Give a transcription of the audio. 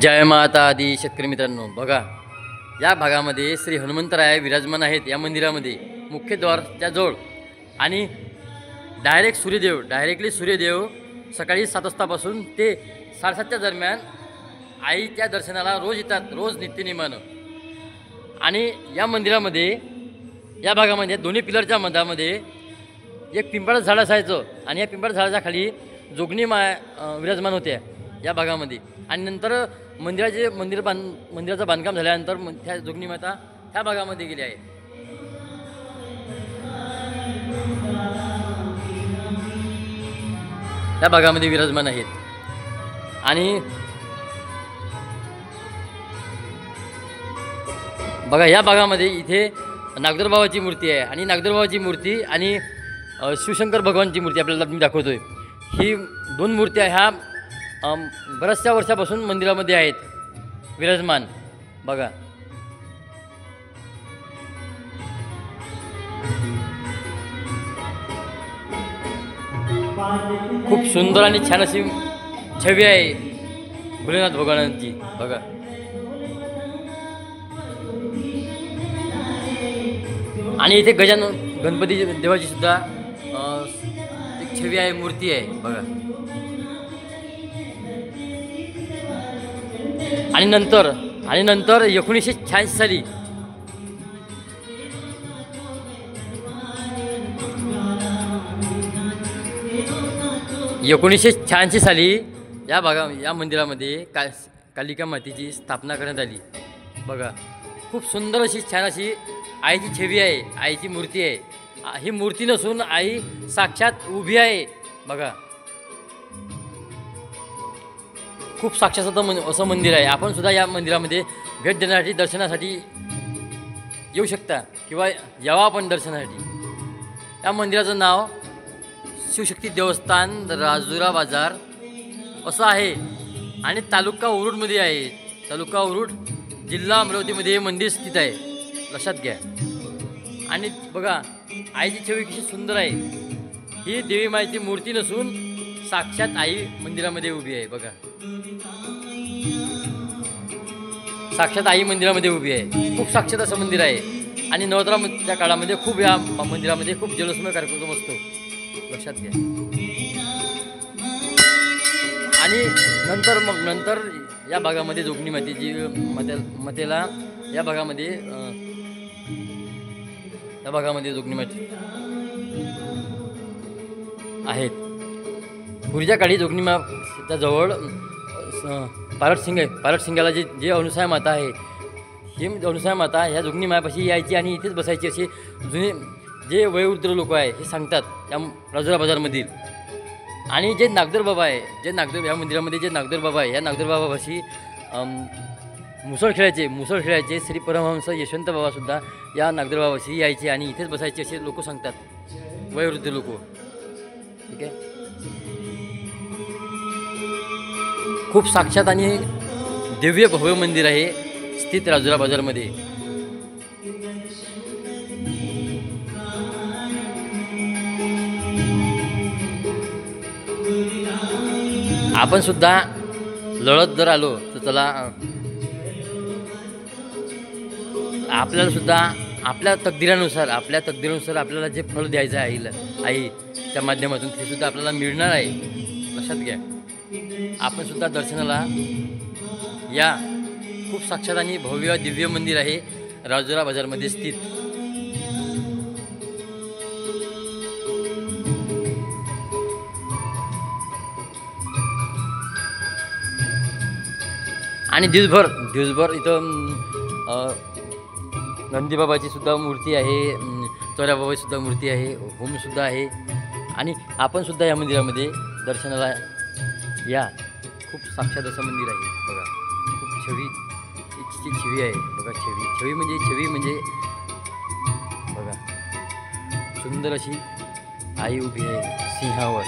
जय माता आदी शेतकरी मित्रांनो, बघा या भागामध्ये श्री हनुमंतराय विराजमान आहेत. या मंदिरामध्ये मुख्य द्वारच्या जवळ आणि डायरेक्टली सूर्यदेव सकाळी 7 वाजतापासून ते 7:30च्या दरम्यान आईच्या दर्शनाला रोज येतात, रोज नित्यनेमानं. आणि या मंदिरामध्ये या भागामध्ये दोन्ही पिलरच्या मधामध्ये एक पिंपळाचं झाड असायचं आणि या पिंपळाच्या झाडाच्या खाली जोगणी विराजमान होत्या या भागामध्ये. आणि नंतर मंदिराचं बांधकाम झाल्यानंतर त्या जोगणी माता ह्या भागामध्ये गेली आहे. त्या भागामध्ये विराजमान आहेत. आणि बघा या भागामध्ये इथे नागदरबाबाची मूर्ती आहे आणि नागदरबाबाची मूर्ती आणि शिवशंकर भगवानची मूर्ती आपल्याला मी दाखवतोय. ही दोन मूर्त्या ह्या बऱ्याचशा वर्षापासून मंदिरामध्ये आहेत विराजमान. बघा खूप सुंदर आणि छान अशी छवी आहे भोलेनाथ भगवानांची. बघा आणि इथे गणपती देवाची सुद्धा एक छवी आहे, मूर्ती आहे. बघा आणि नंतर 1986 साली या मंदिरामध्ये कालिका मातेची स्थापना करण्यात आली. बघा खूप सुंदर अशी छान अशी आईची छवी आहे, आईची मूर्ती आहे. ही मूर्ती नसून आई साक्षात उभी आहे. बघा खूप साक्षात असं मंदिर आहे. आपण सुद्धा या मंदिरामध्ये भेट देण्यासाठी दर्शनासाठी येऊ शकता किंवा यावं आपण दर्शनासाठी. या मंदिराचं नाव शिवशक्ती देवस्थान राजुरा बाजार असं आहे आणि तालुका उरुडमध्ये आहे. तालुका उरुड, जिल्हा अमरावतीमध्ये हे मंदिर स्थित आहे, लक्षात घ्या. आणि बघा आईची छवी कशी सुंदर आहे. ही देवी माईची मूर्ती नसून साक्षात आई मंदिरामध्ये उभी आहे. बघा साक्षात आई मंदिरामध्ये उभी आहे. खूप साक्षात असं मंदिर आहे. आणि नवरात्राच्या काळामध्ये खूप या मंदिरामध्ये खूप जल्लोषमय कार्यक्रम असतो, लक्षात घ्या. आणि नंतर या भागामध्ये जोगणी मातेची मातेला या भागामध्ये जोगणी माते आहेत. पूर्वीच्या काळी जोगणी मातेच्या जवळ पारटसिंगाला जे अनुसूया माता आहे, ही अनुसूया माता ह्या जोगणी मायापाशी यायची आणि इथेच बसायची असे जुने जे वयोवृद्ध लोक आहे हे सांगतात या राजुरा बाजारमधील. आणि जे नागदर बाबा आहे, या मंदिरामध्ये जे नागदर बाबा आहे, या नागदर बाबापाशी मुसळ खेळायचे श्री परमहंस यशवंत बाबासुद्धा या नागदर बाबापाशी यायचे आणि इथेच बसायचे असे लोक सांगतात, वयोवृद्ध लोक. ठीक आहे. खूप साक्षात आणि दिव्य भव्य मंदिर आहे स्थित राजुरा बाजारमध्ये. आपण सुद्धा लढत जर आलो तर चला आपल्याला सुद्धा आपल्या तकदिरानुसार आपल्याला जे फळ द्यायचं आहे आईच्या माध्यमातून ते सुद्धा आपल्याला मिळणार आहे, लक्षात घ्या. आपण सुद्धा दर्शनाला या. खूप साक्षात आणि भव्य दिव्य मंदिर आहे राजुरा बाजारमध्ये स्थित. आणि दिवसभर इथं नंदीबाबाची सुद्धा मूर्ती आहे, चोऱ्याबाबाची सुद्धा मूर्ती आहे, होमसुद्धा आहे. आणि आपण सुद्धा या मंदिरामध्ये दर्शनाला या. खूप साक्षात असं मंदिर आहे. बघा खूप छवी आहे. बघा छवी म्हणजे बघा सुंदर अशी आई उभी आहे सिंहावर.